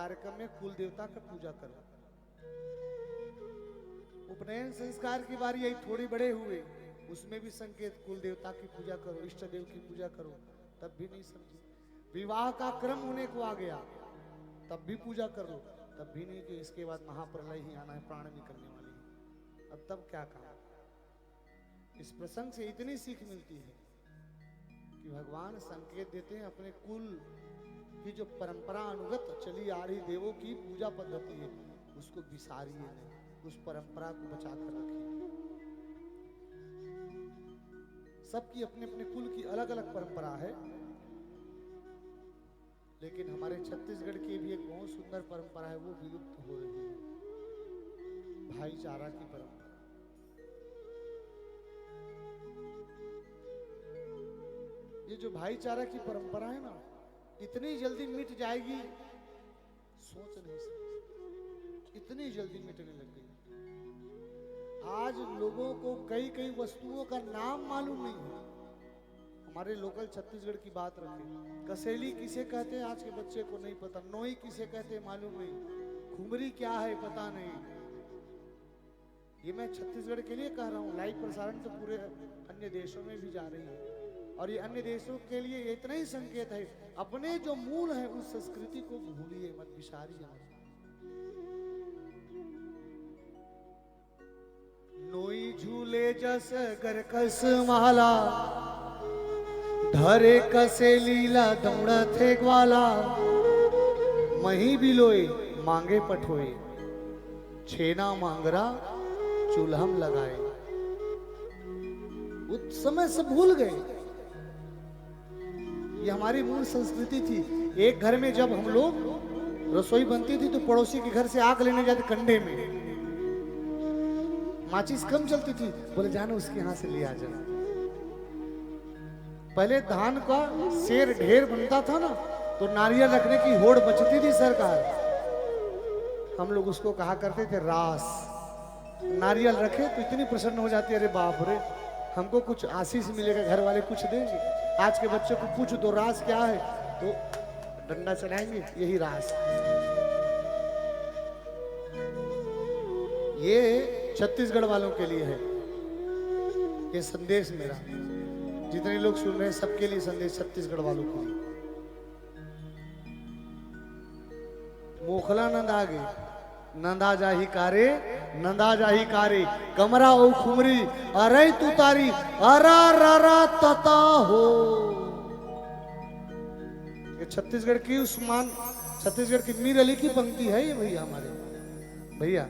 कार्यक्रम में कुल देवता का पूजा करो। उपनयन संस्कार की बारी आई, थोड़ी बड़े हुए, उसमें भी संकेत कुल देवता की पूजा करो, इष्ट देव की पूजा करो, तब भी नहीं समझी। विवाह का क्रम होने को आ गया, तब भी पूजा कर लो, तब भी नहीं कि इसके बाद महाप्रलय ही आना है, प्राण निकलने वाली है, अब तब क्या काम। इस प्रसंग से इतनी सीख मिलती है कि भगवान संकेत देते हैं अपने कुल की जो परंपरा अनुगत चली आ रही देवों की पूजा पद्धति है, उसको बिसारिए नहीं, उस परंपरा को बचा कर रखिए। सबकी अपने अपने कुल की अलग अलग परंपरा है, लेकिन हमारे छत्तीसगढ़ की भी एक बहुत सुंदर परंपरा है, वो विलुप्त हो रही है, भाईचारा की परंपरा। ये जो भाईचारा की परंपरा है ना, इतनी जल्दी मिट जाएगी सोच नहीं सकते, इतनी जल्दी मिटने लग गई। आज लोगों को कई कई वस्तुओं का नाम मालूम नहीं है। हमारे लोकल छत्तीसगढ़ की बात रखें, कसेली किसे कहते हैं आज के बच्चे को नहीं पता, नोई किसे कहते हैं मालूम नहीं, खुमरी क्या है पता नहीं। ये मैं छत्तीसगढ़ के लिए कह रहा हूँ, लाइव प्रसारण तो पूरे अन्य देशों में भी जा रही है, और ये अन्य देशों के लिए इतना ही संकेत है, अपने जो मूल है उस संस्कृति को भूलिए मत, बिसारिए मत। नोई झूले जस गरकस माला, धरे कसे लीला दौड़ा थे ग्वाला, मही बिलोए मांगे पठोए, छेना मांगरा चूल्हम लगाए। उस समय से भूल गए, ये हमारी मूल संस्कृति थी। एक घर में जब हम लोग रसोई बनती थी तो पड़ोसी के घर से आग लेने जाते कंडे में, माचिस कम चलती थी, बोले जाना उसके यहाँ से ले आ जाना। पहले धान का शेर ढेर बनता था ना, तो नारियल रखने की होड़ बचती थी सरकार, हम लोग उसको कहा करते थे रास। नारियल रखे तो इतनी प्रसन्न हो जाती है, अरे बाप रे हमको कुछ आशीष मिलेगा, घर वाले कुछ देंगे। आज के बच्चों को पूछ दो रास क्या है, तो डंडा चलाएंगे, यही रास। ये छत्तीसगढ़ वालों के लिए है ये संदेश मेरा, जितने लोग सुन रहे हैं सबके लिए संदेश, छत्तीसगढ़ वालों के लिए। मोखला नंद आगे, नंदा जाही कारे, नंदा जाही कारे, कमरा ओ खुमरी, अरे तू तारी, अरा रा तता हो। ये छत्तीसगढ़ की उस्मान, छत्तीसगढ़ की मीर अली की पंक्ति है ये भैया, हमारे भैया।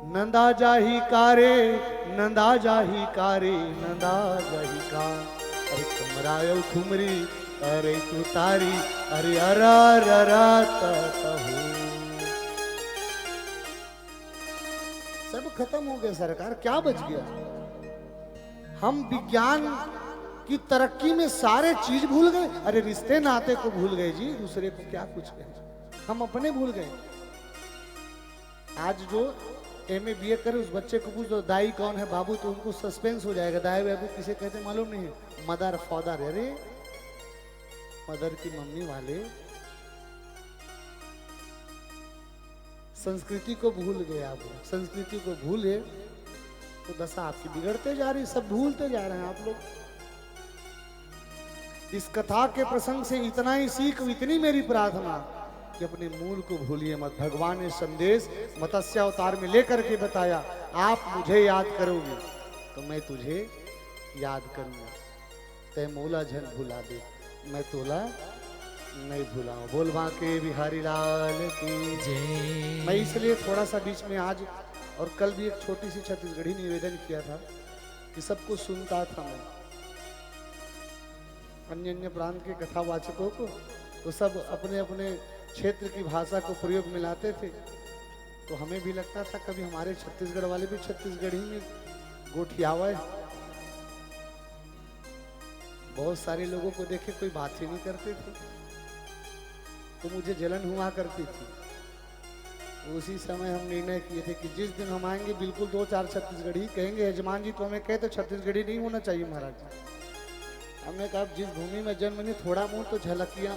नंदा जाही कारे, नंदा जाही कारे, नंदा जाही का, अरे कमरा ओ खुमरी, अरे तू तारी, अरे अरा रा तता हो। सब खत्म हो गया सरकार, क्या बच गया। हम विज्ञान की तरक्की में सारे चीज भूल गए, अरे रिश्ते नाते को भूल गए जी, दूसरे को क्या कुछ कहे, हम अपने भूल गए। आज जो एमए बीए करे उस बच्चे को पूछ दो दाई कौन है बाबू, तो उनको सस्पेंस हो जाएगा, दाई बाबू किसे कहते मालूम नहीं है, मदर फादर, अरे मदर की मम्मी वाले। संस्कृति को भूल गए आप, संस्कृति को भूले तो दशा आपकी बिगड़ते जा रही, सब भूलते जा रहे हैं आप लोग। इस कथा के प्रसंग से इतना ही सीख, इतनी मेरी प्रार्थना कि अपने मूल को भूलिए मत। भगवान ने संदेश मत्स्य अवतार में लेकर के बताया, आप मुझे याद करोगे तो मैं तुझे याद करूंगा, तय मोला झन भुला दे, मैं तोला नहीं भुलाऊं। बोल बांके बिहारी लाल की जय। मैं इसलिए थोड़ा सा बीच में आज और कल भी एक छोटी सी छत्तीसगढ़ी निवेदन किया था कि सबको सुनता था मैं, अन्य अन्य प्रांत के कथावाचकों को, तो सब अपने अपने क्षेत्र की भाषा को प्रयोग में लाते थे, तो हमें भी लगता था कभी हमारे छत्तीसगढ़ वाले भी छत्तीसगढ़ी में गोठियावा। बहुत सारे लोगों को देखे कोई बात ही नहीं करते थे, तो मुझे जलन हुआ करती थी। उसी समय हम निर्णय किए थे कि जिस दिन हम आएंगे बिल्कुल 2-4 छत्तीसगढ़ी कहेंगे, यजमान जी तो हमें कहे तो छत्तीसगढ़ी नहीं होना चाहिए महाराज जी। हमने कहा जिस भूमि में जन्म नहीं, थोड़ा बहुत तो झलकियाँ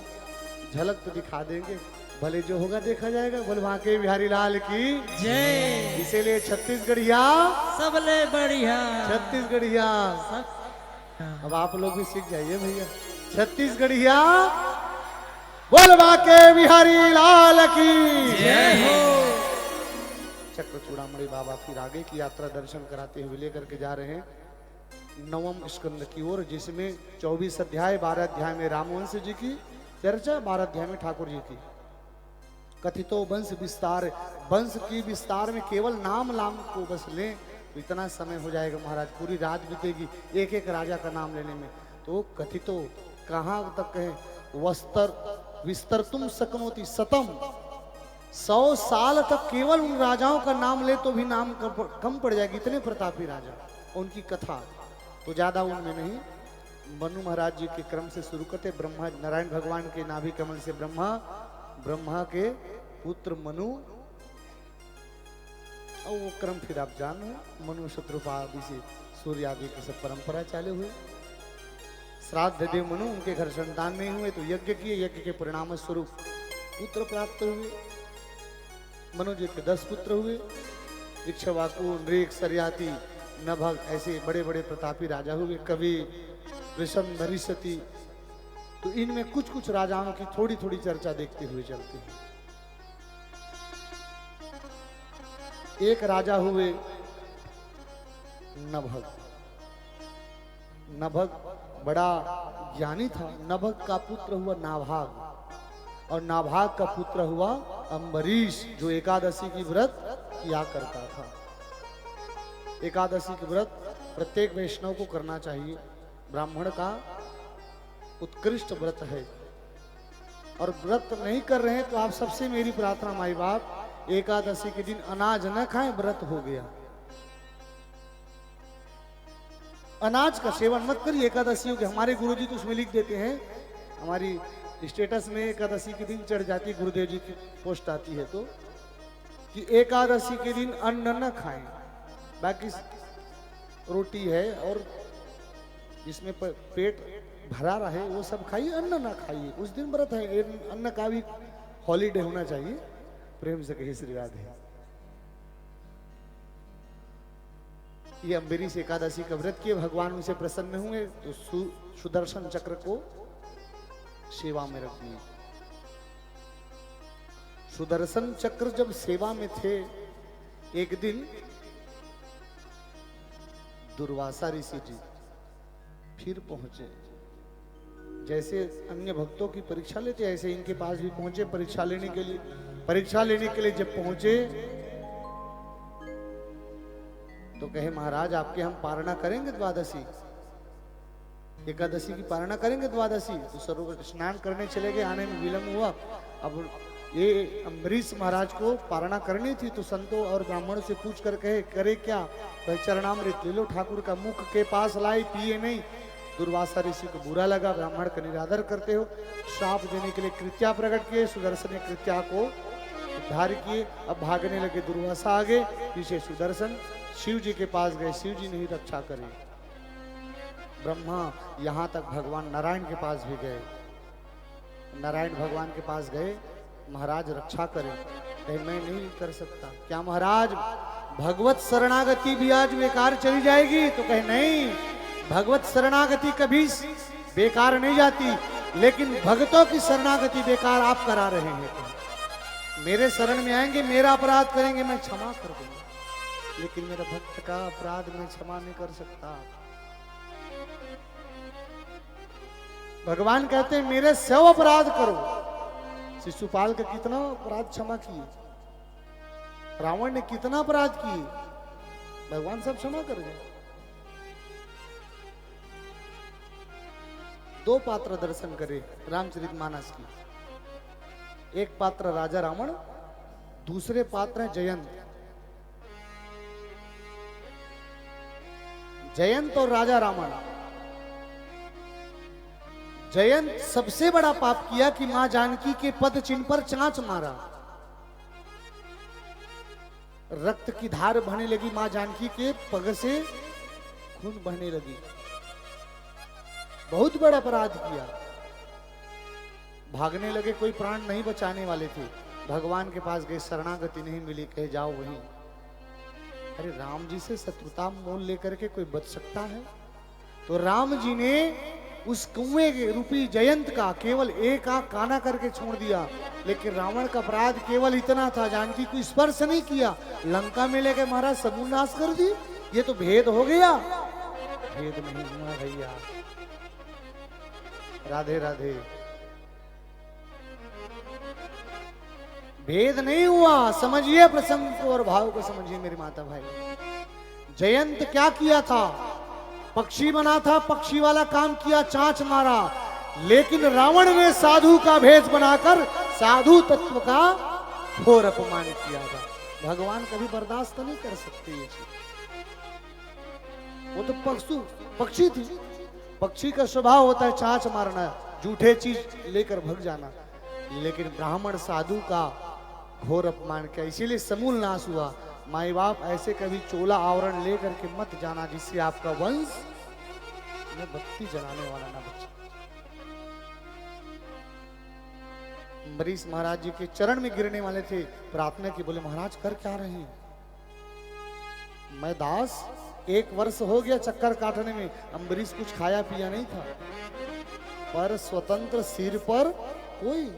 झलक तो दिखा देंगे, भले जो होगा देखा जाएगा। बोल बांके बिहारी लाल की जय। इसीलिए छत्तीसगढ़िया सबले बढ़िया छत्तीसगढ़िया। सब। अब आप लोग भी सीख जाइए भैया छत्तीसगढ़िया। बोल बांके बिहारी लाल की जय हो। चक्र चूड़ामणि बाबा फिर आगे की यात्रा दर्शन कराते हुए लेकर के जा रहे हैं नवम स्कंद की ओर, जिसमें 24 अध्याय, 12 अध्याय में रामवंश जी की चर्चा, 12 अध्याय में ठाकुर जी की। कथितो वंश विस्तार, वंश की विस्तार में केवल नाम को बस लें तो इतना समय हो जाएगा महाराज, पूरी रात बीतेगी एक एक राजा का नाम लेने में। तो कथितो कहाँ तक कहें, वस्तर विस्तर तुम सकनोती शतम, 100 साल तक केवल उन राजाओं का नाम ले तो भी नाम कम पड़ जाएगी, इतने प्रतापी राजा। उनकी कथा तो ज्यादा उनमें नहीं। मनु महाराज जी के क्रम से शुरू करते, ब्रह्मा नारायण भगवान के नाभि कमल से ब्रह्मा, ब्रह्मा के पुत्र मनु, और वो क्रम फिर आप जान हो, मनु शत्रुपा आदि से सूर्य आदि की सब परंपरा चालू हुई। श्राद्ध देव मनु, उनके घर संतान नहीं हुए तो यज्ञ किए, यज्ञ के परिणाम स्वरूप पुत्र प्राप्त हुए। मनु जी के 10 पुत्र हुए, इक्ष्वाकु, नृक, सरियाती, नभग, ऐसे बड़े बड़े प्रतापी राजा हुए। कवि, ऋषभ, नरिसती, तो इनमें कुछ कुछ राजाओं की थोड़ी थोड़ी चर्चा देखते हुए चलते हैं। एक राजा हुए नभग। नभग बड़ा ज्ञानी था। नभग का पुत्र हुआ नाभाग, और नाभाग का पुत्र हुआ अम्बरीश, जो एकादशी की व्रत किया करता था। एकादशी की व्रत प्रत्येक वैष्णव को करना चाहिए, ब्राह्मण का उत्कृष्ट व्रत है। और व्रत नहीं कर रहे हैं तो आप सबसे मेरी प्रार्थना माई बाप, एकादशी के दिन अनाज न खाएं, व्रत हो गया। अनाज का सेवन मत करिए एकादशी हो गया। हमारे गुरुजी तो उसमें लिख देते हैं, हमारी स्टेटस में एकादशी के दिन चढ़ जाती, गुरुदेव जी की पोस्ट आती है तो, कि एकादशी के दिन अन्न न खाएं, बाकी रोटी है और जिसमें पेट भरा रहे वो सब खाइए, अन्न ना खाइए। उस दिन व्रत है, अन्न का भी हॉलीडे होना चाहिए। प्रेम से कहिए श्री राधे। ये अम्बरीश एकादशी का व्रत किए, भगवान उनसे प्रसन्न हुए तो सुदर्शन चक्र को सेवा में रख दिए। सुदर्शन चक्र जब सेवा में थे, एक दिन दुर्वासा ऋषि जी फिर पहुंचे। जैसे अन्य भक्तों की परीक्षा लेते ऐसे इनके पास भी पहुंचे परीक्षा लेने के लिए। परीक्षा लेने के लिए जब पहुंचे तो कहे महाराज आपके हम पारणा करेंगे द्वादशी, एकादशी की पारणा करेंगे द्वादशी। तो सरोवर स्नान करने चले गए, आने में विलंब हुआ। अब ये अम्बरीश महाराज को पारणा करनी थी तो संतों और ब्राह्मणों से पूछ कर कहे करे क्या, कहे चरणामृत ले लो, ठाकुर का मुख के पास लाई, पिए नहीं। दुर्वासा ऋषि को बुरा लगा, ब्राह्मण का निरादर करते हो। श्राप देने के लिए कृत्या प्रकट किए, सुदर्शन ने कृत्या को उद्धार किए। अब भागने लगे दुर्वासा आगे, पीछे सुदर्शन शिव जी के पास गए, शिव जी नहीं रक्षा करे। ब्रह्मा यहाँ तक भगवान नारायण के पास भी गए, नारायण भगवान के पास गए, महाराज रक्षा करें। कहे मैं नहीं कर सकता। क्या महाराज भगवत शरणागति भी आज बेकार चली जाएगी? तो कहे नहीं, भगवत शरणागति कभी बेकार नहीं जाती, लेकिन भक्तों की शरणागति बेकार आप करा रहे हैं। तो मेरे शरण में आएंगे, मेरा अपराध करेंगे, मैं क्षमा कर दूंगा, लेकिन मेरा भक्त का अपराध मैं क्षमा नहीं कर सकता। भगवान कहते हैं मेरे 100 अपराध करो। शिशुपाल का कितना अपराध क्षमा किए, रावण ने कितना अपराध किए, भगवान सब क्षमा कर गए। 2 पात्र दर्शन करे रामचरितमानस की। एक पात्र राजा रावण, दूसरे पात्र है जयंत। जयंत और राजा रावण। जयंत सबसे बड़ा पाप किया कि मां जानकी के पद चिन्ह पर चांच मारा, रक्त की धार बहने लगी, मां जानकी के पग से खून बहने लगी, बहुत बड़ा अपराध किया। भागने लगे, कोई प्राण नहीं बचाने वाले थे। भगवान के पास गए, शरणागति नहीं मिली, कहे जाओ वहीं। अरे राम जी से शत्रुता मोल लेकर के कोई बच सकता है? तो राम जी ने उस कुएं के रूपी जयंत का केवल एक आंख काना करके छोड़ दिया। लेकिन रावण का अपराध केवल इतना था, जानकी को स्पर्श नहीं किया, लंका में लेके महाराज समूह नाश कर दी। ये तो भेद हो गया। भेद नहीं हुआ भैया। राधे राधे। भेद नहीं हुआ। समझिए प्रसंग को और भाव को समझिए मेरी माता भाई। जयंत क्या किया था? पक्षी बना था, पक्षी वाला काम किया, चांच मारा। लेकिन रावण ने साधु का भेष बनाकर साधु तत्व का घोर अपमान किया था। भगवान कभी बर्दाश्त नहीं कर सकते ये चीज। वो तो पक्षी थी। पक्षी का स्वभाव होता है चांच मारना, झूठे चीज लेकर भग जाना। लेकिन ब्राह्मण साधु का घोर अपमान किया, इसीलिए समूल नाश हुआ। माई बाप ऐसे कभी चोला आवरण लेकर के मत जाना जिससे आपका वंश में बत्ती जलाने वाला ना बचे। अम्बरीश महाराज जी के चरण में गिरने वाले थे, प्रार्थना की, बोले महाराज कर क्या रहे हैं? मैं दास, 1 वर्ष हो गया चक्कर काटने में, अम्बरीश कुछ खाया पिया नहीं था। पर स्वतंत्र सिर पर कोई,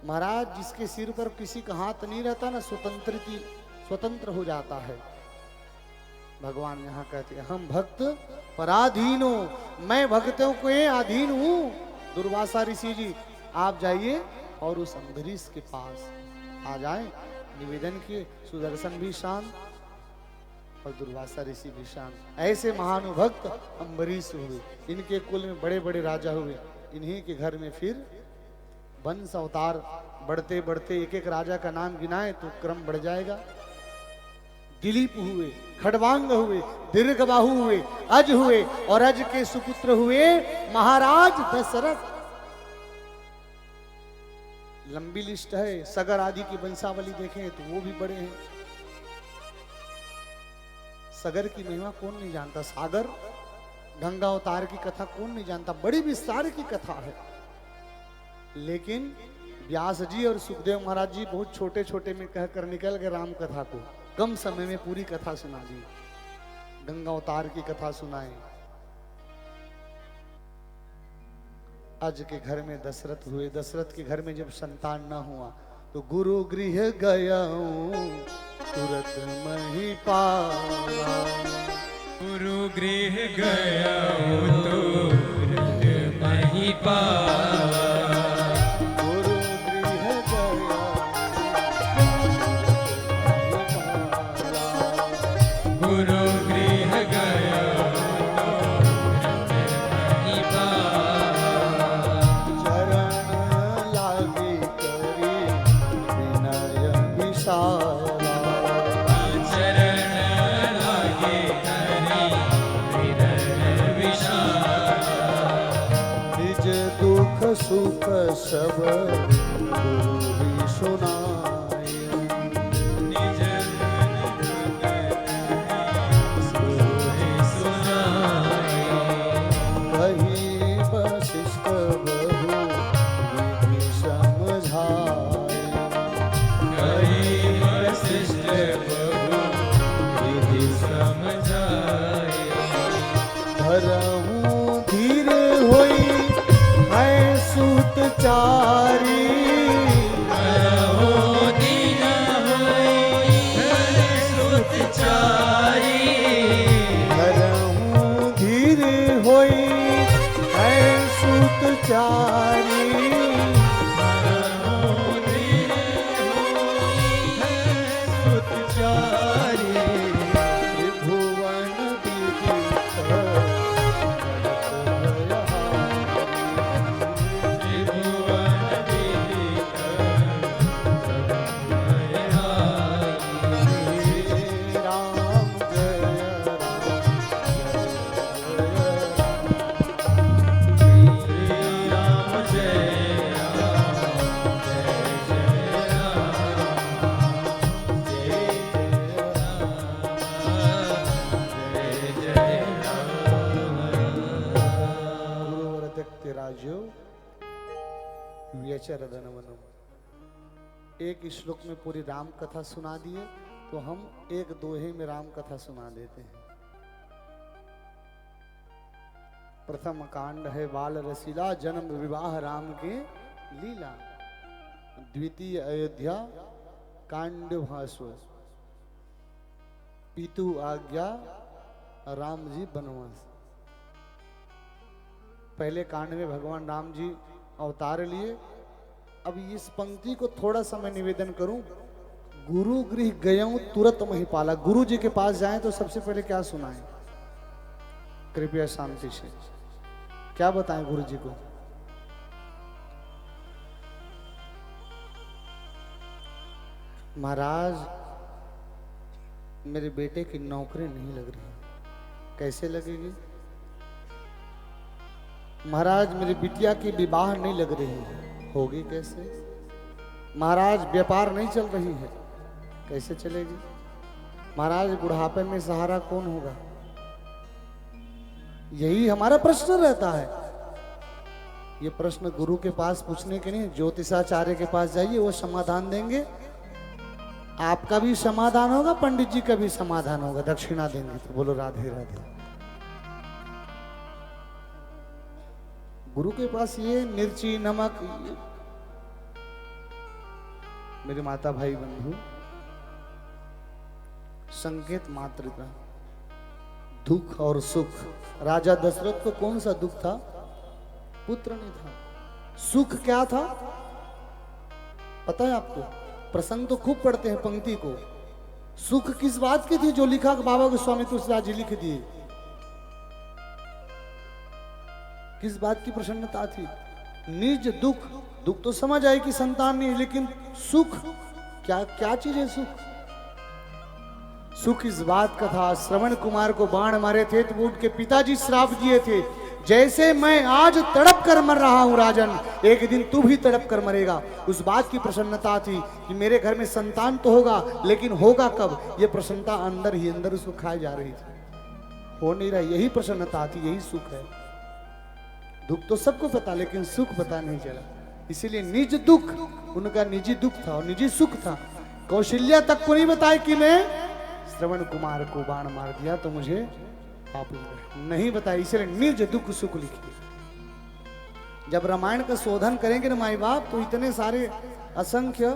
महाराज जिसके सिर पर किसी का हाथ नहीं रहता ना, स्वतंत्र हो जाता है। भगवान यहाँ कहते हैं हम भक्त पराधीन हो, मैं भक्तों के अधीन हूं। दुर्वासा ऋषि जी आप जाइए और उस अम्बरीश के पास आ जाएं, निवेदन किए। सुदर्शन भी शांत और दुर्वासा ऋषि भी शांत। ऐसे महानुभक्त अम्बरीश हुए, इनके कुल में बड़े बड़े राजा हुए। इन्हीं के घर में फिर वंश अवतार बढ़ते बढ़ते एक एक राजा का नाम गिनाए तो क्रम बढ़ जाएगा। दिलीप हुए, खड़वांग हुए, दीर्घबाहु हुए, अज हुए और अज के सुपुत्र हुए महाराज दशरथ। लंबी लिस्ट है। सगर आदि की वंशावली देखें तो वो भी बड़े हैं। सगर की महिमा कौन नहीं जानता? सागर गंगा अवतार की कथा कौन नहीं जानता? बड़ी विस्तार की कथा है। लेकिन व्यास जी और सुखदेव महाराज जी बहुत छोटे छोटे में कहकर निकल गए राम कथा को। कम समय में पूरी कथा सुना दी। गंगा अवतार की कथा सुनाए। आज के घर में दशरथ हुए। दशरथ के घर में जब संतान न हुआ तो गुरु गृह गया तुरंत मही पाला। गुरु गृह गया तुरंत मही पाला। सुख सब गुरु ही सुनाए। निज गुरु ही सुनाए। कहीं वशिष्ठ बहु विधि समझाए। कहीं वशिष्ठ बहु विधि समझाए। धरहूं धीर होई चारी। धरहूं धीर होई सुत चारी। धरहूं धीर होई सुत चारी। धरहूं धीर होई सुत चारी। व्यचरदन वनम। एक श्लोक में पूरी राम कथा सुना दिए, तो हम एक दोहे में राम कथा सुना देते हैं। प्रथम कांड है बाल रसीला, जन्म विवाह राम के लीला। द्वितीय अयोध्या कांड भाषो, पितु आज्ञा राम जी बनवास। पहले कांड में भगवान राम जी अवतार लिए। अब इस पंक्ति को थोड़ा सा मैं निवेदन करूं। गुरु गृह गयऊं तुरंत महिपाला। गुरु जी के पास जाएं तो सबसे पहले क्या सुनाएं? कृपया शांति से क्या बताएं गुरु जी को? महाराज मेरे बेटे की नौकरी नहीं लग रही। कैसे लगेगी? महाराज मेरी बिटिया की विवाह नहीं लग रही है। होगी कैसे? महाराज व्यापार नहीं चल रही है। कैसे चलेगी? महाराज बुढ़ापे में सहारा कौन होगा? यही हमारा प्रश्न रहता है। ये प्रश्न गुरु के पास पूछने के नहीं, ज्योतिषाचार्य के पास जाइए, वो समाधान देंगे। आपका भी समाधान होगा, पंडित जी का भी समाधान होगा। दक्षिणा देंगे तो बोलो राधे राधे। गुरु के पास ये मिर्ची नमक, मेरे माता भाई बंधु, संकेत मात्र का दुख और सुख। राजा दशरथ को कौन सा दुख था? पुत्र नहीं था। सुख क्या था पता है आपको? प्रसंग तो खूब पढ़ते हैं पंक्ति को। सुख किस बात की थी जो लिखा बाबा गोस्वामी तुलसीदास जी लिख दिए? किस बात की प्रसन्नता थी? निज दुख। दुख तो समझ आए कि संतान नहीं, लेकिन सुख क्या क्या चीज है सुख? सुख इस बात का था, श्रवण कुमार को बाण मारे थे तो उनके पिताजी श्राप दिए थे, जैसे मैं आज तड़प कर मर रहा हूं राजन, एक दिन तू भी तड़प कर मरेगा। उस बात की प्रसन्नता थी कि मेरे घर में संतान तो होगा, लेकिन होगा कब? ये प्रसन्नता अंदर ही अंदर उसको खाई जा रही थी। हो नहीं रहा, यही प्रसन्नता थी, यही सुख है। दुख तो सबको पता, लेकिन सुख पता नहीं चला। इसीलिए निज दुख, उनका निजी दुख था और निजी सुख था। कौशल्या तक को नहीं बताया कि मैं श्रवण कुमार को बाण मार दिया तो मुझे पाप नहीं बताया, इसलिए निज दुख सुख लिखी। जब रामायण का शोधन करेंगे ना माई बाप, तो इतने सारे असंख्य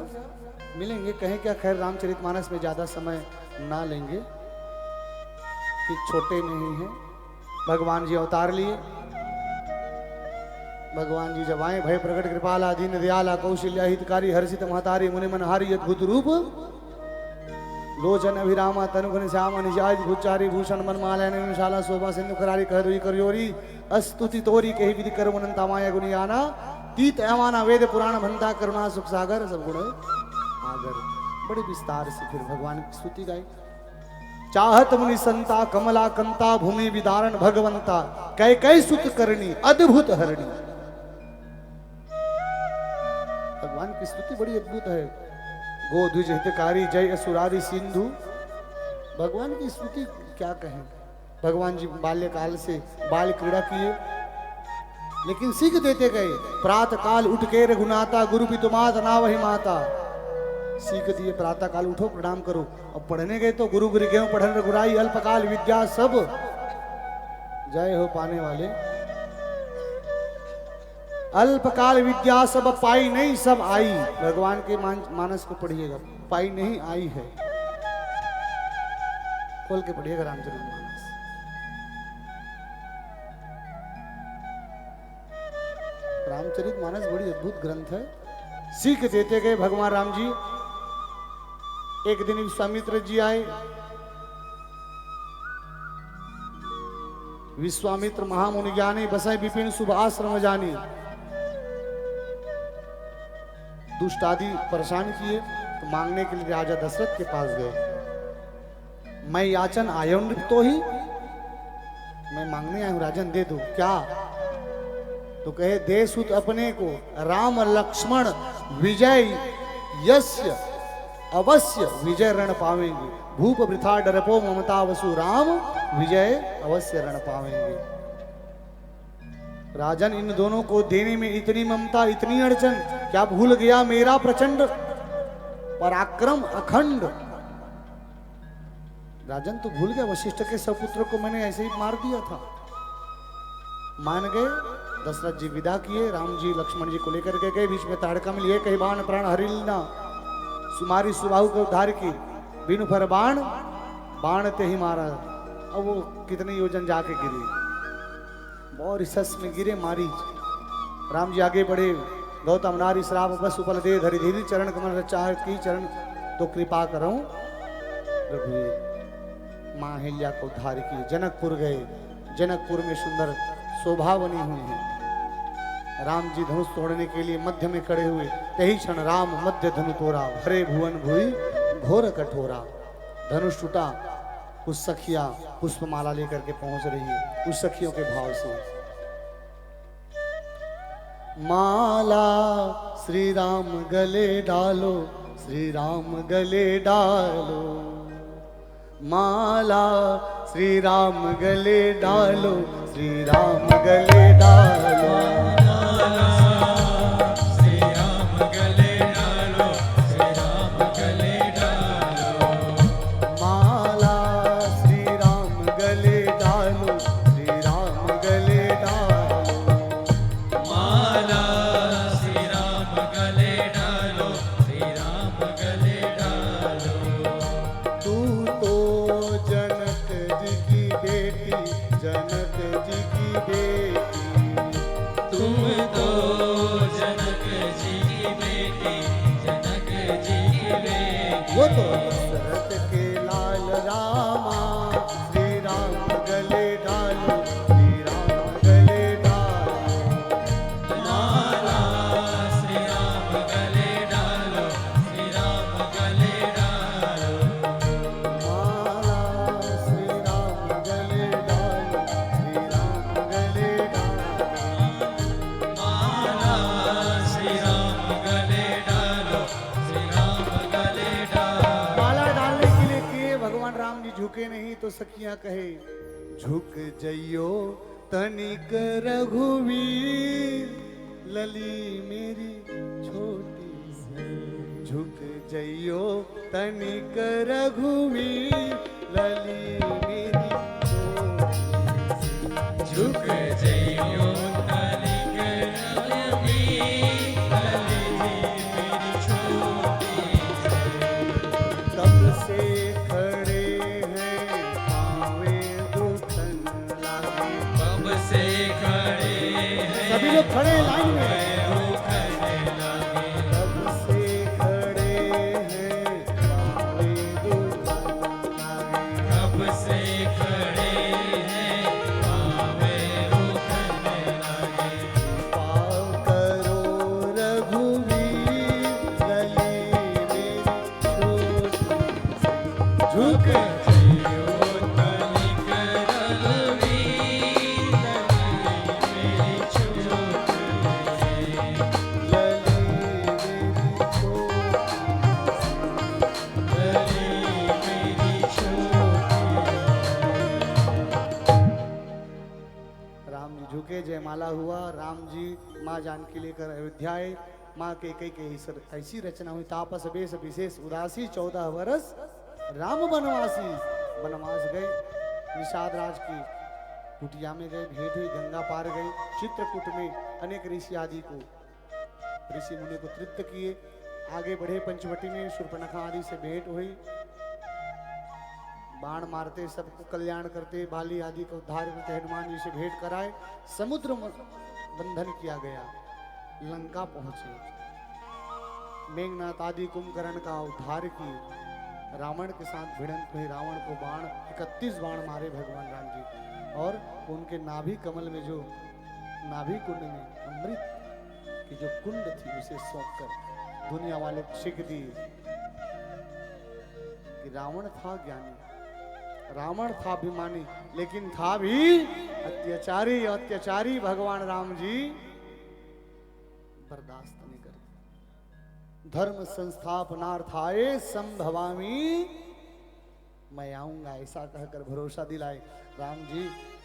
मिलेंगे। कहें क्या, खैर रामचरितमानस में ज्यादा समय ना लेंगे कि छोटे नहीं है। भगवान जी अवतार लिए। भगवान जी जब आए, भय प्रकट कृपाला दीन दयाला कौशल्या हितकारी हर्षित महतारी मुनि मन हारी अद्भुत रूप लोचन अभिरामा तनुघन श्यामा निजाज भूचारी भूषण मनमाला निशाला शोभा सिंधु करारी कहरुई करयोरी अस्तुति तोरी कही विधि कर मनंता माया गुनियाना तीत एवाना वेद पुराण भंता करुणा सुख सागर सब गुण आगर। बड़े विस्तार से फिर भगवान की स्तुति गाई। चाहत मुनि संता कमला कंता भूमि विदारण भगवंता कै कै सुत करनी अद्भुत हरणी। भगवान की स्तुति बड़ी अद्भुत है। गोद्विज हितकारी जय असुरारी सिंधु। भगवान की स्तुति क्या कहें। भगवान जी बाल्यकाल से बाल क्रीड़ा किए, लेकिन सीख देते गए। प्रातः काल उठ के रघुनाथा गुरु पितुमात ना वही माता। सीख दिए, प्रातः काल उठो प्रणाम करो। अब पढ़ने गए तो गुरु गुरु गए पढ़न रघुराई अल्पकाल विद्या सब जय हो पाने वाले। अल्पकाल विद्या सब पाई नहीं सब आई। भगवान के मानस को पढ़िएगा, पाई नहीं आई है। खोल के पढ़िएगा रामचरितमानस। रामचरितमानस बड़ी अद्भुत ग्रंथ है। सीख देते गए भगवान राम जी। एक दिन विश्वामित्र जी आए। विश्वामित्र महामुनि ज्ञानी बसै विपिन शुभ आश्रम जानी। दुष्ट आदि परेशान किए तो मांगने के लिए राजा दशरथ के पास गए। मैं याचन आयो तो ही, मैं मांगने आया हूं राजन दे दो। क्या? तो कहे दे सुत अपने को राम लक्ष्मण विजय यस्य अवश्य विजय रण पावेंगे। भूप वृथा डरपो ममता वसु राम विजय अवश्य रण पावेंगे। राजन, इन दोनों को देने में इतनी ममता, इतनी अड़चन, क्या भूल गया मेरा प्रचंड पराक्रम अखंड। राजन तो भूल गया वशिष्ठ के सपुत्र को मैंने ऐसे ही मार दिया था। मान गए। दशरथ जी विदा किए, राम जी लक्ष्मण जी को लेकर के गए। बीच में ताड़का में लिए कई बाण प्राण हरिलना, सुमारी सुबाहु को उद्धार की, बिनु फर बाण बाण ते ही मारा। अब वो कितने योजन जाके गिरे, और रिसस में गिरे मारी। राम जी आगे बढ़े। गौतम नारी श्राप बस उपल दे धरी धीरी चरण कमल चाह की चरण तो कृपा करूं रघुवीर। मां अहिल्या को उद्धार की, जनकपुर गए। जनकपुर में सुंदर शोभा बनी हुई है। राम जी धनुष तोड़ने के लिए मध्य में खड़े हुए, तही क्षण राम मध्य धनु तोड़ा, भरे भुवन भुई घोर कठोरा। धनुष टूटा। उस सखिया पुष्पमाला लेकर के पहुंच रही है। उस सखियों के भाव से, माला श्री राम गले डालो, श्री राम गले डालो, माला श्री राम गले डालो, श्री राम गले डालो, श्री राम गले डालो, श्री राम गले डालो, माला श्री राम गले डालो, श्री राम गले डालो, माला श्री राम गले डालो, श्री राम गले डालो। तू तो जनक जी की बेटी, जनक जी की बेटी, तुम तो जनक जी की बेटी, जनक जी की बेटी। वो तो दशरथ के लाल रामा, श्री राम गले डालो, श्री राम गले डालो, माला श्री राम गले डालो, श्री राम गले डालो, माला श्री राम गले डालो, श्री राम गले डालो। माला श्री राम गले डालो, श्री राम गले डालो। माला डालने के लिए किए, भगवान राम जी झुके नहीं तो सखियां कहे, झुक जइयो तनिक रघुवीर, लली मेरी छोटी सी, झुक जइयो तनिक रघुवीर, लली मेरी छोटी सी, झुक जइयो तनिक रघुवीर, लली मेरी छोटी सी। तब से खड़े हैं पावे दुखन लागे। कब से खड़े हैं सभी लोग खड़े हैं लाइन में। रुखने लगे, तब से खड़े हैं पावे दुखन लागे। कब से खड़े हैं पावे रुखने लगे। पाव करो रघुवीर, लली मेरी छोटी सी, झुक जइयो तनिक रघुवीर, लली मेरी छोटी सी। लली मेरी छोटी सी। लली मेरी छोटी राम जी झुके, जयमाला हुआ। राम जी माँ जानकी लेकर अयोध्या आए। माँ के कई ऐसी रचना हुई, तापस बेस विशेष उदासी, 14 वर्ष राम बनवासी। बनवास गए, निषाद राज की कुटिया में गए, भेंट हुई, गंगा पार गए। चित्रकूट में अनेक ऋषि आदि को, ऋषि मुनि को तृप्त किए। आगे बढ़े, पंचवटी में शूर्पणखा आदि से भेंट हुई। बाण मारते, सबको कल्याण करते, बाली आदि को उद्धार करते, हनुमान जी से भेंट कराए। समुद्र बंधन किया गया, लंका पहुंचे, मेघनाथ आदि कुंभकर्ण का उद्धार किए। रावण के साथ भिड़ंत हुई, रावण को बाण 31 बाण मारे भगवान राम जी, और उनके नाभि कमल में जो नाभि कुंड में अमृत की जो कुंड थी उसे सौंप कर दुनिया वाले को सीख दिए कि रावण था ज्ञानी, रावण था अभिमानी, लेकिन था भी अत्याचारी। अत्याचारी भगवान राम जी बर्दाश्त नहीं करते। धर्म संस्थापनार्थाय संभवामी, मैं आऊंगा ऐसा कहकर भरोसा दिलाए। राम जी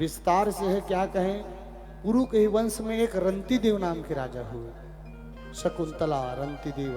विस्तार से है, क्या कहें। कुरु के ही वंश में एक रंती देव नाम के राजा हुए, शकुंतला रंती देव।